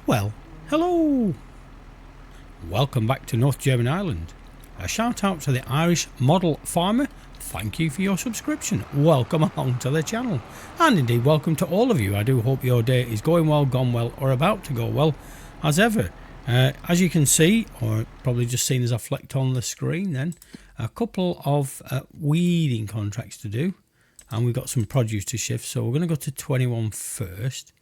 Well, hello! Welcome back to North German Ireland. A shout out to the Irish model farmer. Thank you for your subscription. Welcome along to the channel. And indeed, welcome to all of you. I do hope your day is going well, gone well, or about to go well, as ever. As you can see, or probably just seen as I flicked on the screen then, a couple of weeding contracts to do. And we've got some produce to shift, so we're going to go to 21 first.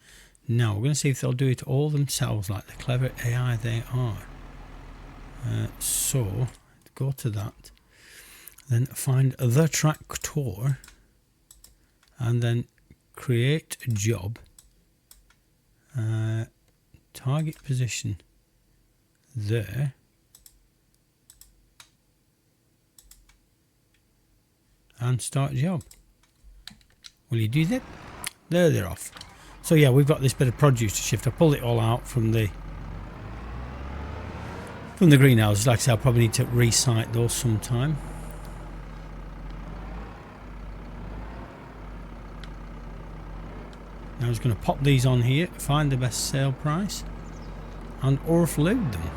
Now, we're going to see if they'll do it all themselves like the clever AI they are. So, go to that. Then find the tractor. And then create a job. Target position there. And start job. Will you do that? There they're off. So yeah, we've got this bit of produce to shift. I pulled it all out from the greenhouse. Like I said, I'll probably need to re-site those sometime. Now I was going to pop these on here, find the best sale price, and offload them.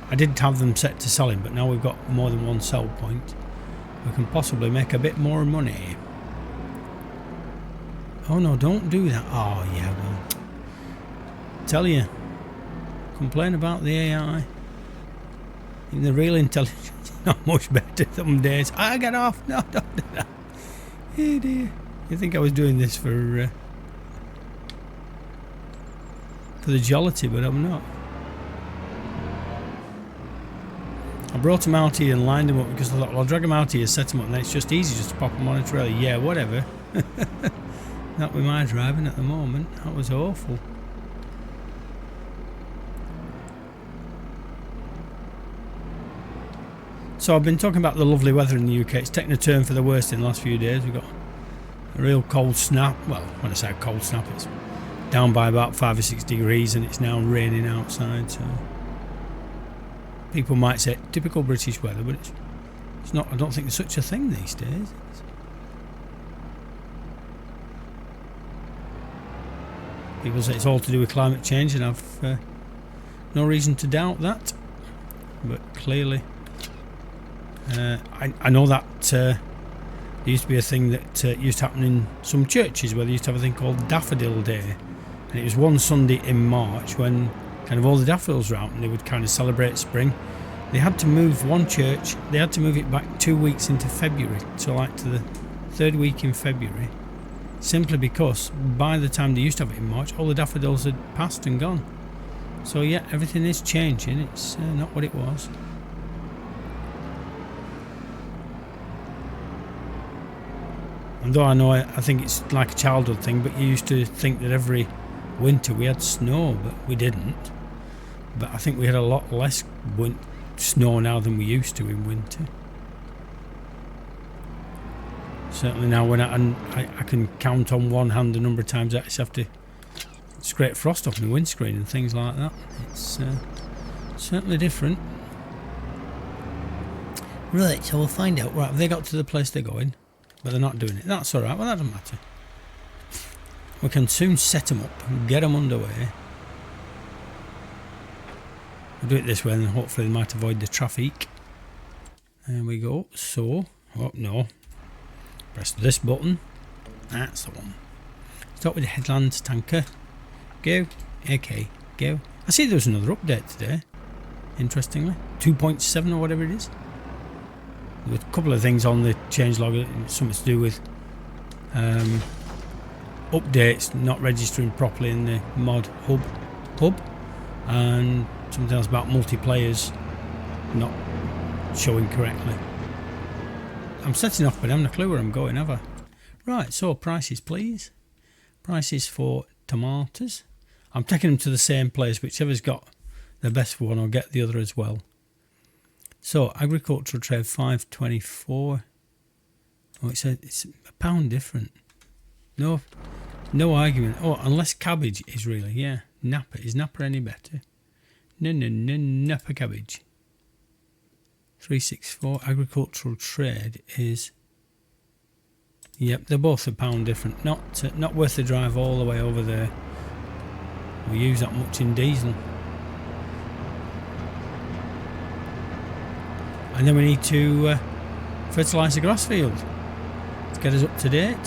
I didn't have them set to selling, but now we've got more than one sell point. We can possibly make a bit more money. Oh no, don't do that. Oh yeah, well, tell you, complain about the AI. In the real intelligence is not much better some days. I get off. No, don't do that. Oh dear. You think I was doing this for the jollity, but I'm not. I brought them out here and lined them up because I thought, well, I'll drag them out here, set them up, and then it's just easy just to pop them on a trailer. Yeah, whatever. Not with my driving at the moment. That was awful. So I've been talking about the lovely weather in the UK. It's taken a turn for the worst in the last few days. We've got a real cold snap. Well, when I say cold snap, it's down by about 5 or 6 degrees and it's now raining outside. So people might say typical British weather, but it's not. I don't think there's such a thing these days. People say it's all to do with climate change, and I've no reason to doubt that. But clearly, I know that there used to be a thing that used to happen in some churches where they used to have a thing called Daffodil Day, and it was one Sunday in March when kind of all the daffodils were out, and they would kind of celebrate spring. They had to move one church. They had to move it back 2 weeks into February, so like to the 3rd week in February. Simply because by the time they used to have it in March, all the daffodils had passed and gone. So yeah, everything is changing. It's not what it was. And though I think it's like a childhood thing, but you used to think that every winter we had snow, but we didn't. But I think we had a lot less snow now than we used to in winter. Certainly now when I can count on one hand the number of times I actually have to scrape frost off my windscreen and things like that. It's certainly different. Right, so we'll find out. Right, have they got to the place they're going? But they're not doing it. That's alright, well that doesn't matter. We can soon set them up and get them underway. We'll do it this way and hopefully they might avoid the traffic. There we go. So, oh no. Press this button. That's the one. Start with the headlands tanker. Go. Okay. Go. I see there was another update today. Interestingly. 2.7 or whatever it is. There were a couple of things on the changelog. Something to do with updates not registering properly in the mod hub. And something else about multiplayers not showing correctly. I'm setting off, but I haven't a clue where I'm going, have I? Right, so prices, please. Prices for tomatoes. I'm taking them to the same place. Whichever's got the best one, I'll get the other as well. So, agricultural trade, 5.24. Oh, it's a pound different. No argument. Oh, unless cabbage is really, yeah. Napa. Is Napa any better? No, Napa cabbage. 364 agricultural trade is, yep, they're both a pound different. Not worth the drive all the way over there. we use that much in diesel. And then we need to fertilise the grass field to get us up to date.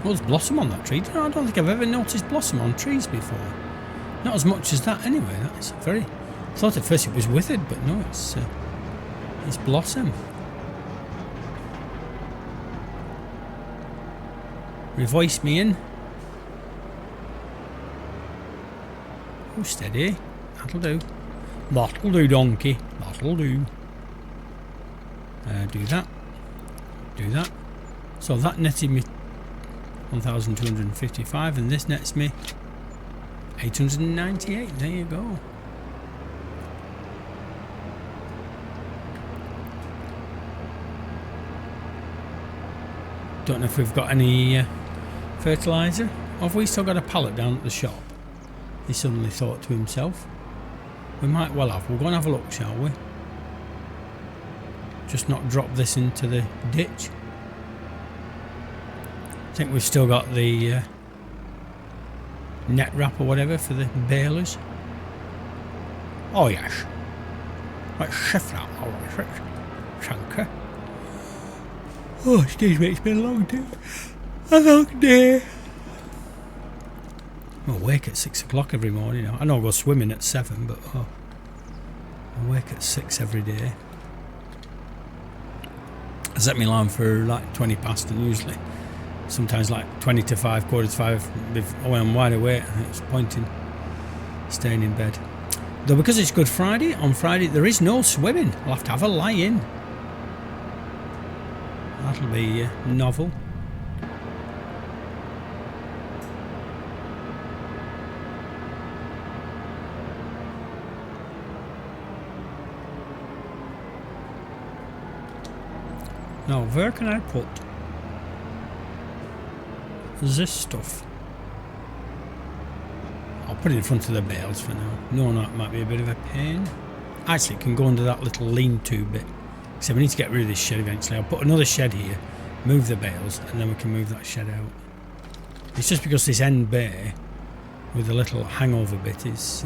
Well, there's blossom on that tree. I don't think I've ever noticed blossom on trees before. Not as much as that anyway. That's very... I thought at first it was withered, but no, it's blossom. Revoice me in. Oh, steady. That'll do. That'll do, donkey. That'll do. Do that. Do that. So that netted me 1,255, and this nets me 898. There you go. Don't know if we've got any fertiliser. Or have we still got a pallet down at the shop? He suddenly thought to himself. We might well have. We'll go and have a look, shall we? Just not drop this into the ditch. I think we've still got the net wrap or whatever for the balers. Oh yes. Let's shift that. Thank you. Oh, excuse me, it's been a long day. A long day. I'm awake at 6 o'clock every morning now. I know I go swimming at 7, but I'm awake at 6 every day. I set my alarm for like 20 past, and usually sometimes like 20 to 5, quarter to 5 when I'm wide awake, and it's pointing staying in bed. Though because it's Good Friday, on Friday there is no swimming. I'll have to have a lie-in. That'll be novel. Now, where can I put this stuff? I'll put it in front of the bales for now. No, that might be a bit of a pain. Actually, it can go under that little lean-to bit. So we need to get rid of this shed eventually. I'll put another shed here, move the bales, and then we can move that shed out. It's just because this end bay with the little hangover bit is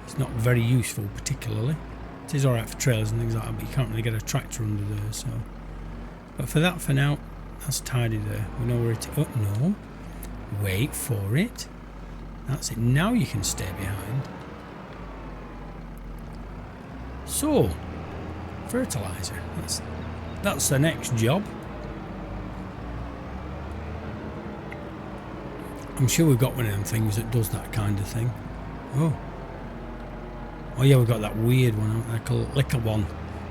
it's not very useful particularly. It is alright for trailers and things like that, but you can't really get a tractor under there, so. But for that, for now, that's tidy there. We know where it is. Oh, no. Wait for it. That's it. Now you can stay behind. So, fertiliser. That's the next job. I'm sure we've got one of them things that does that kind of thing. Oh yeah, we've got that weird one, like a liquor one.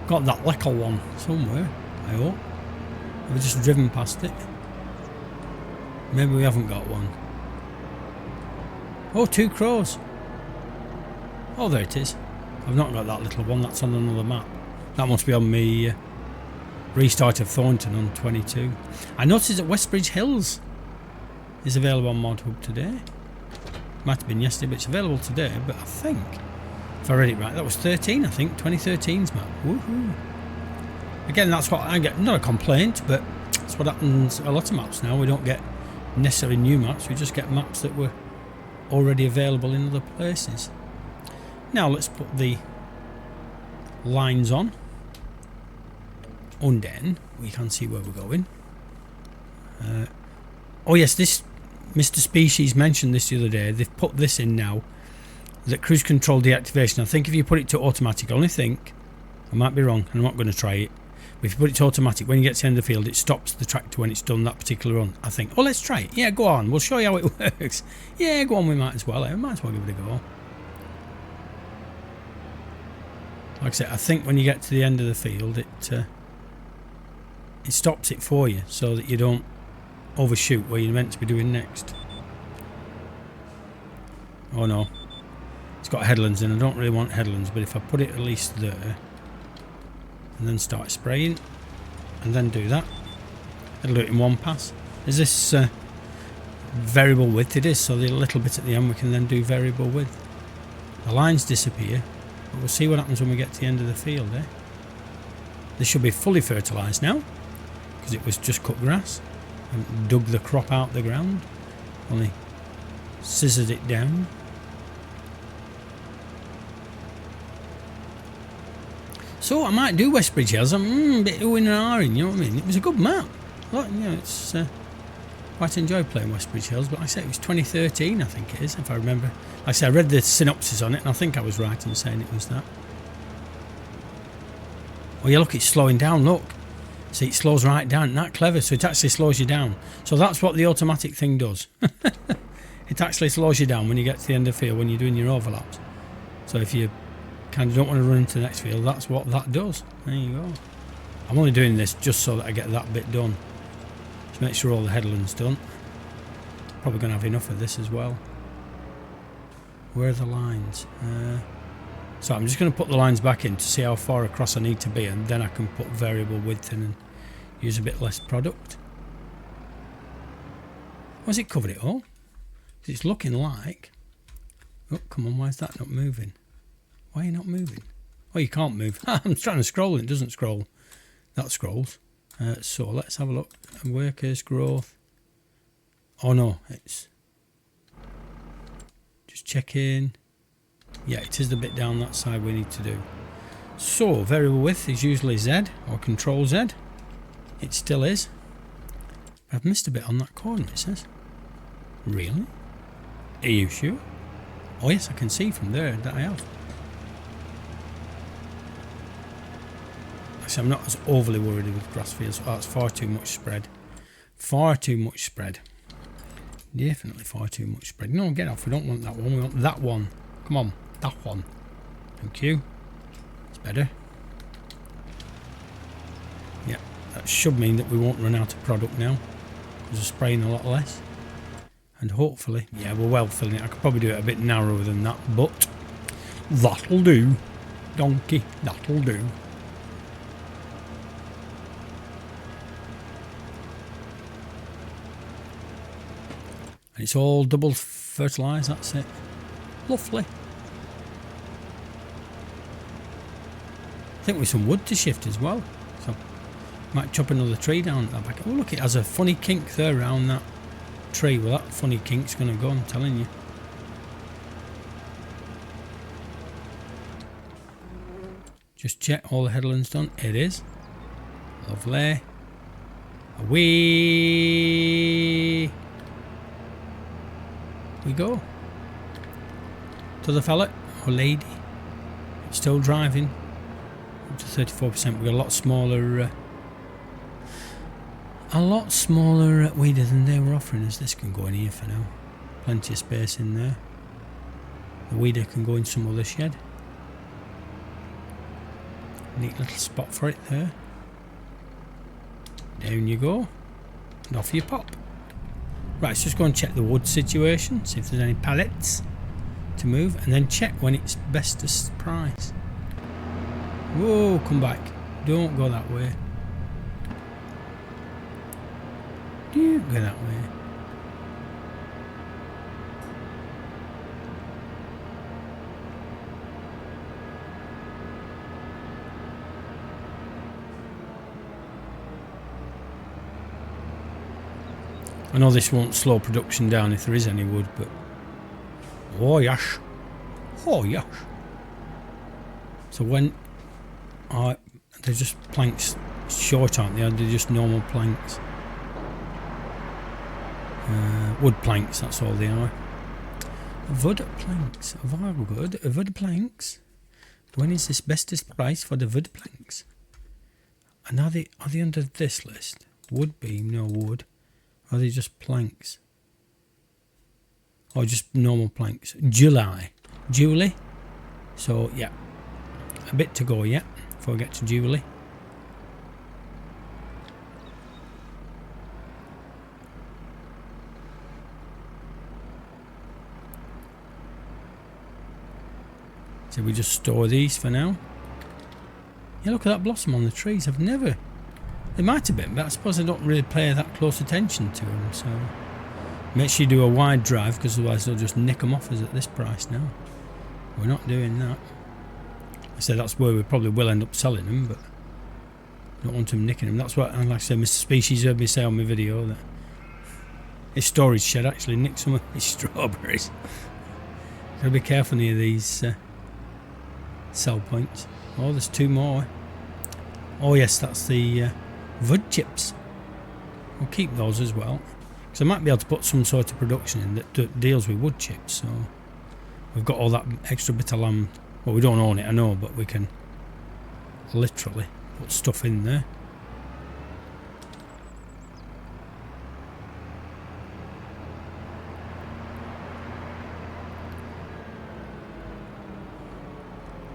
Got that liquor one somewhere, I hope. We've just driven past it. Maybe we haven't got one. Oh, 2 crows. Oh, there it is. I've not got that little one, that's on another map. That must be on me restart of Thornton on 22. I noticed that Westbridge Hills is available on Mod Hub today. Might have been yesterday, but it's available today. But I think, if I read it right, that was 13, I think, 2013's map. Woohoo! Again, that's what I get, not a complaint, but that's what happens a lot of maps now. We don't get necessarily new maps, we just get maps that were already available in other places. Now let's put the lines on, and then we can see where we're going. Oh yes, this Mr. Species mentioned this the other day. They've put this in now, that cruise control deactivation. I think if you put it to automatic, I only think, I might be wrong, and I'm not going to try it, but if you put it to automatic, when you get to the end of the field, it stops the tractor when it's done that particular run. I think, oh, let's try it. Yeah, go on, we'll show you how it works. Yeah, go on, we might as well. I might as well give it a go. Like I said, I think when you get to the end of the field, it stops it for you so that you don't overshoot where you're meant to be doing next. Oh no, it's got headlands in. I don't really want headlands, but if I put it at least there and then start spraying and then do that, it'll do it in one pass. Is this variable width? It is, so the little bit at the end we can then do variable width. The lines disappear, but we'll see what happens when we get to the end of the field, eh? This should be fully fertilised now, because it was just cut grass. And dug the crop out the ground. Only scissored it down. So I might do Westbridge Hills. I'm a bit oohing and ahhing, you know what I mean? It was a good map. Look, you know, it's quite enjoyed playing Westbridge Hills, but like I say, it was 2013, I think it is, if I remember. Like I say, I read the synopsis on it, and I think I was right in saying it was that. Oh yeah, look, it's slowing down, look. See, it slows right down. Isn't that clever? So it actually slows you down. So that's what the automatic thing does. It actually slows you down when you get to the end of the field, when you're doing your overlaps. So if you kind of don't want to run into the next field, that's what that does. There you go. I'm only doing this just so that I get that bit done. To make sure all the headland's done. Probably going to have enough of this as well. Where are the lines? So I'm just going to put the lines back in to see how far across I need to be, and then I can put variable width in and use a bit less product. Was it covered it all? It's looking like... Oh, come on, why is that not moving? Why are you not moving? Oh, you can't move. I'm trying to scroll and it doesn't scroll. That scrolls. So let's have a look. Workers, growth. Oh no, it's... Just check in. Yeah, it is the bit down that side we need to do. So, variable width is usually Z or Control Z. It still is. I've missed a bit on that corner, it says. Really? Are you sure? Oh yes, I can see from there that I have. Actually, I'm not as overly worried with grass fields. Oh, that's far too much spread. Far too much spread. Definitely far too much spread. No, get off. We don't want that one. We want that one. Come on. That one. Thank you. It's better. Yeah, that should mean that we won't run out of product now. Because we're spraying a lot less. And hopefully, yeah, we're well filling it. I could probably do it a bit narrower than that, but that'll do. Donkey, that'll do. And it's all double fertilised, that's it. Lovely. I think with some wood to shift as well. So, might chop another tree down at that back. Oh, look, it has a funny kink there around that tree. Well, that funny kink's going to go, I'm telling you. Just check all the headlands done. It is. Lovely. Away we go. To the fella or lady. Still driving. Up to 34%. We've got a lot smaller weeder than they were offering us. This can go in here for now. Plenty of space in there. The weeder can go in some other shed. Neat little spot for it there. Down you go. And off you pop. Right, let's just go and check the wood situation. See if there's any pallets to move. And then check when it's bestest price. Whoa, come back. Don't go that way. Don't go that way. I know this won't slow production down if there is any wood, but... Oh, yes. Oh, yes. So when... they're just planks short, aren't they? They're just normal planks. Wood planks, that's all they are. Wood planks. Wood planks. When is this bestest price for the wood planks? And are they under this list? Wood beam, no wood. Or are they just planks? Or just normal planks? July. So, yeah. A bit to go yet before we get to Julie. So we just store these for now. Yeah, look at that blossom on the trees. I've never... They might have been, but I suppose I don't really pay that close attention to them, so... Make sure you do a wide drive, because otherwise they'll just nick them off us at this price now. We're not doing that. I said that's where we probably will end up selling them, but... Don't want them nicking them. That's what, like I said, Mr. Species heard me say on my video that his storage shed actually nicked some of his strawberries. Gotta be careful near these sell points. Oh, there's 2 more. Oh yes, that's the wood chips. We'll keep those as well, because I might be able to put some sort of production in that deals with wood chips. So we've got all that extra bit of land. Well, we don't own it, I know, but we can literally put stuff in there.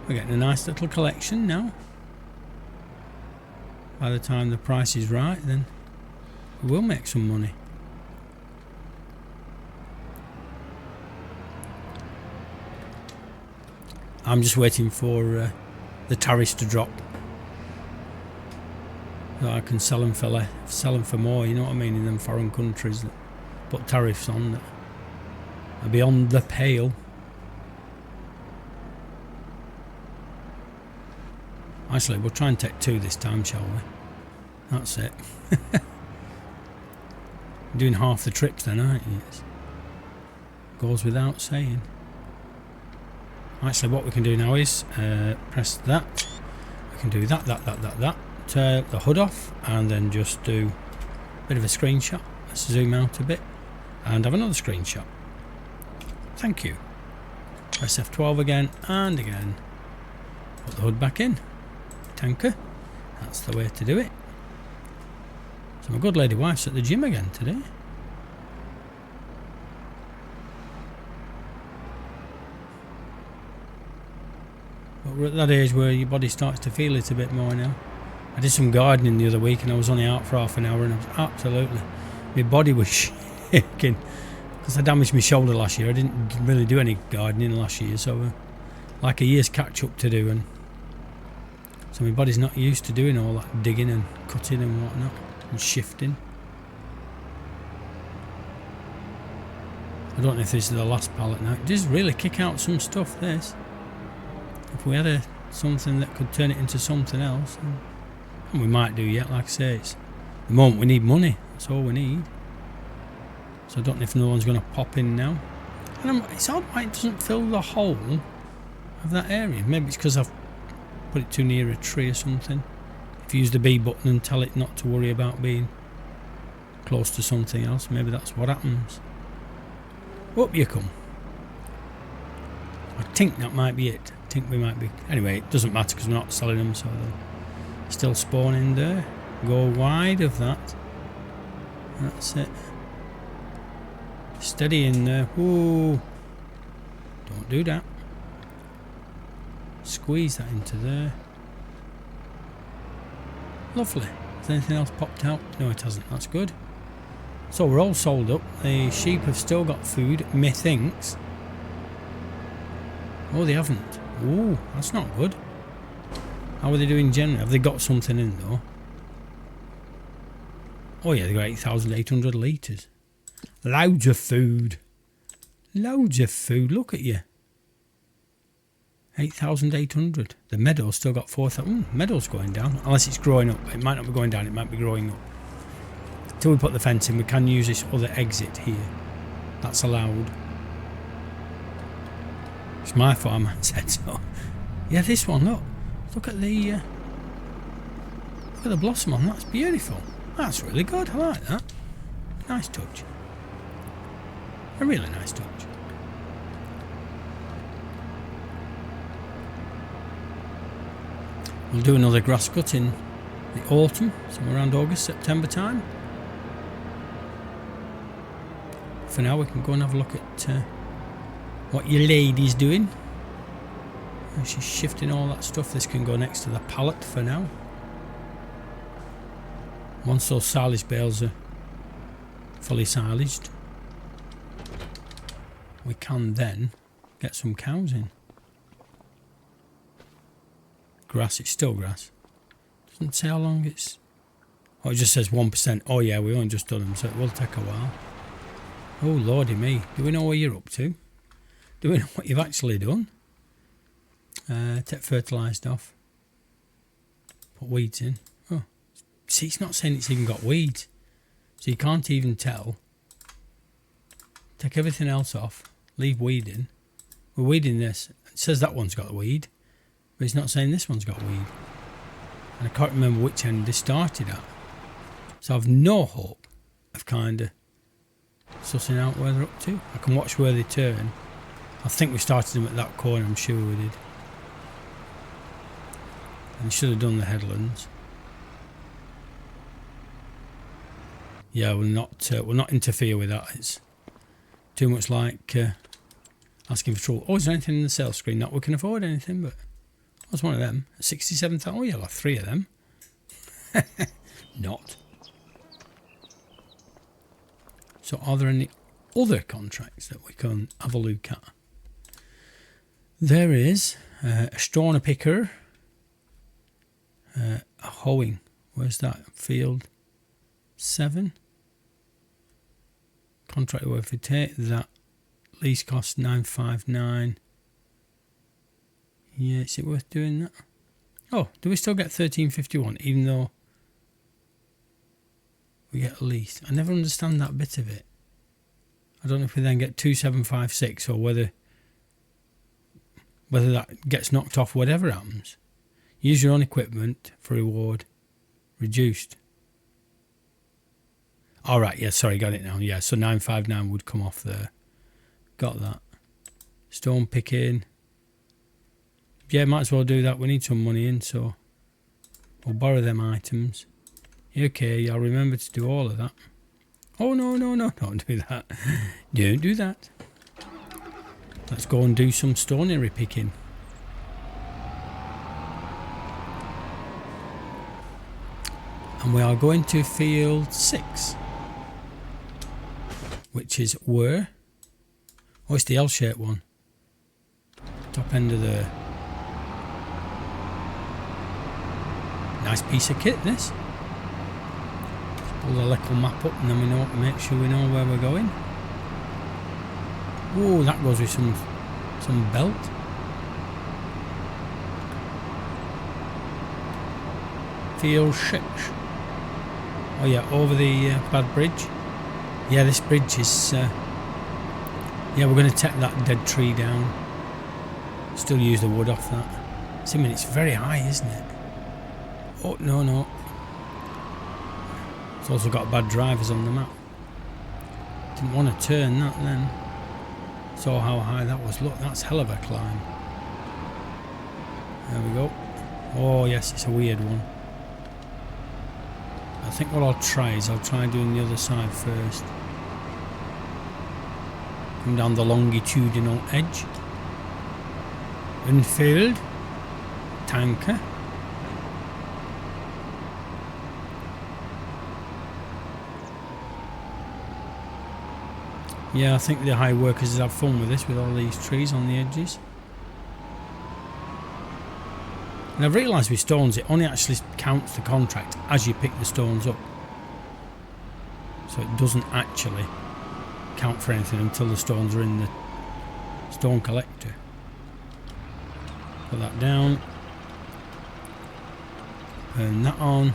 We're getting a nice little collection now. By the time the price is right, then we will make some money. I'm just waiting for the tariffs to drop, so I can sell them for more. You know what I mean? In them foreign countries that put tariffs on that are beyond the pale. Actually, we'll try and take 2 this time, shall we? That's it. Doing half the trips then, aren't you? It goes without saying. Actually, what we can do now is press that. We can do that, the hood off, and then just do a bit of a screenshot. Let's zoom out a bit and have another screenshot. Thank you. Press F12 again and again. Put the hood back in. Tanker. That's the way to do it. So my good lady wife's at the gym again today. But we're at that age where your body starts to feel it a bit more now. I did some gardening the other week and I was only out for half an hour and I was absolutely... my body was shaking because I damaged my shoulder last year. I didn't really do any gardening last year, so like a year's catch up to do, and so my body's not used to doing all that digging and cutting and whatnot and shifting. I don't know if this is the last pallet now. It does really kick out some stuff, this. If we had something that could turn it into something else, and we might do yet, like I say, it's the moment we need money, that's all we need. So I don't know if no one's going to pop in now. And it's odd why it doesn't fill the whole of that area. Maybe it's because I've put it too near a tree or something. If you use the B button and tell it not to worry about being close to something else, maybe that's what happens. Up you come. I think that might be it. I think we might be... Anyway, it doesn't matter because we're not selling them, so they're still spawning there. Go wide of that. That's it. Steady in there. Whoa. Don't do that. Squeeze that into there. Lovely. Has anything else popped out? No, it hasn't. That's good. So we're all sold up. The sheep have still got food, methinks. Oh, they haven't. Oh, that's not good. How are they doing generally? Have they got something in though? Oh yeah, they got 8,800 litres. Loads of food. Loads of food. Look at you. 8,800. The meadow's still got 4,000. Meadow's going down. Unless it's growing up. It might not be going down. It might be growing up. Until we put the fence in, we can use this other exit here. That's allowed. It's my farm, I said so. Yeah, this one, look. Look at the blossom on. That's beautiful. That's really good. I like that. Nice touch. A really nice touch. We'll do another grass cut in the autumn, somewhere around August, September time. For now, we can go and have a look at what your lady's doing. She's shifting all that stuff. This can go next to the pallet for now. Once those silage bales are fully silaged, we can then get some cows in. Grass, it's still grass. Doesn't say how long it's... Oh, it just says 1%. Oh yeah, we only just done them, so it will take a while. Oh lordy me, do we know where you're up to? Do we know what you've actually done? Take fertilised off. Put weeds in. Oh, See, it's not saying it's even got weeds. So you can't even tell. Take everything else off. Leave weeding. We're weeding this. It says that one's got weed. But it's not saying this one's got weed. And I can't remember which end they started at. So I've no hope of kind of sussing out where they're up to. I can watch where they turn. I think we started them at that corner, I'm sure we did. And we should have done the headlands. Yeah, we'll not interfere with that. It's too much like asking for trouble. Oh, is there anything in the sales screen? Not we can afford anything, but what's one of them? 67,000. Oh, yeah, I'll have 3 of them. Not. So are there any other contracts that we can have a look at? There is a straw picker, a hoeing. Where's that? Field 7. Contract work, if we take that, lease cost 959. Yeah, is it worth doing that? Oh, do we still get 1351 even though we get a lease? I never understand that bit of it. I don't know if we then get 2756 or whether that gets knocked off whatever happens. Use your own equipment for reward reduced. Alright, yeah, sorry, got it now. Yeah, so 959 would come off there. Got that. Stone picking. Yeah, might as well do that. We need some money in, so we'll borrow them items. Okay, I'll remember to do all of that. Oh, no, don't do that. Don't do that. Let's go and do some stonery picking. And we are going to field 6. Which is where? Oh, it's the L-shaped one. Top end of the... Nice piece of kit, this. Pull the little map up and then we know, make sure we know where we're going. Oh, that goes with some belt. Field 6. Oh yeah, over the bad bridge. Yeah, this bridge is... yeah, we're going to take that dead tree down. Still use the wood off that. See, I mean, it's very high, isn't it? Oh, no. It's also got bad drivers on the map. Didn't want to turn that then. Saw how high that was. Look, that's hell of a climb. There we go. Oh, yes, it's a weird one. I think what I'll try is I'll try doing the other side first. Come down the longitudinal edge. Unfilled. Tanker. Yeah, I think the high workers have fun with this, with all these trees on the edges. And I've realised with stones, it only actually counts the contract as you pick the stones up. So it doesn't actually count for anything until the stones are in the stone collector. Put that down. Turn that on.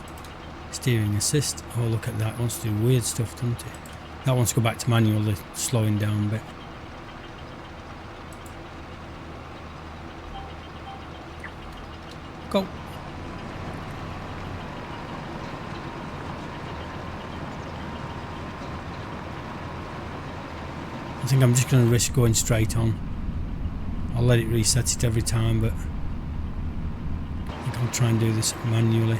Steering assist. Oh, look at that. It wants to do weird stuff, doesn't it? That wants to go back to manual, the slowing down bit. Go. I think I'm just going to risk going straight on. I'll let it reset it every time, but I think I'll try and do this manually.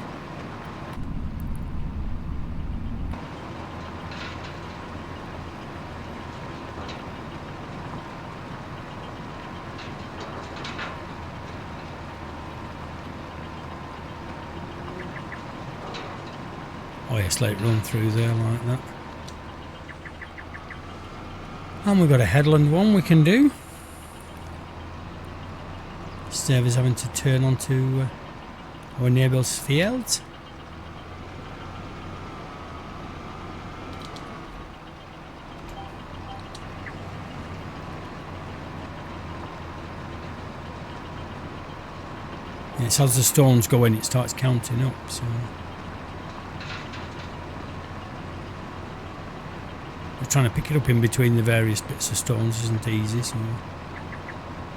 Oh yes, let it run through there like that. And we've got a headland one we can do. Instead of us having to turn onto our neighbour's fields. Yes, as the stones go in, it starts counting up, so... But trying to pick it up in between the various bits of stones isn't easy. So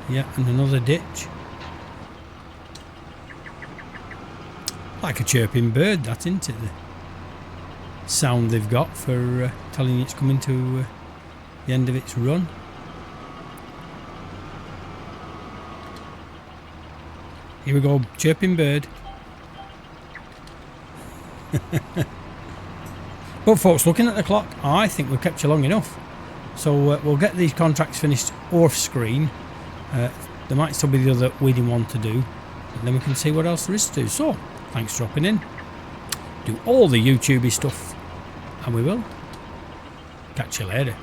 yeah, and another ditch. Like a chirping bird, that, isn't it? The sound they've got for telling you it's coming to the end of its run. Here we go, chirping bird. But folks, looking at the clock, I think we've kept you long enough. So we'll get these contracts finished off screen. There might still be the other weeding one to do, and then we can see what else there is to do. So, thanks for dropping in. Do all the YouTubey stuff, and we will catch you later.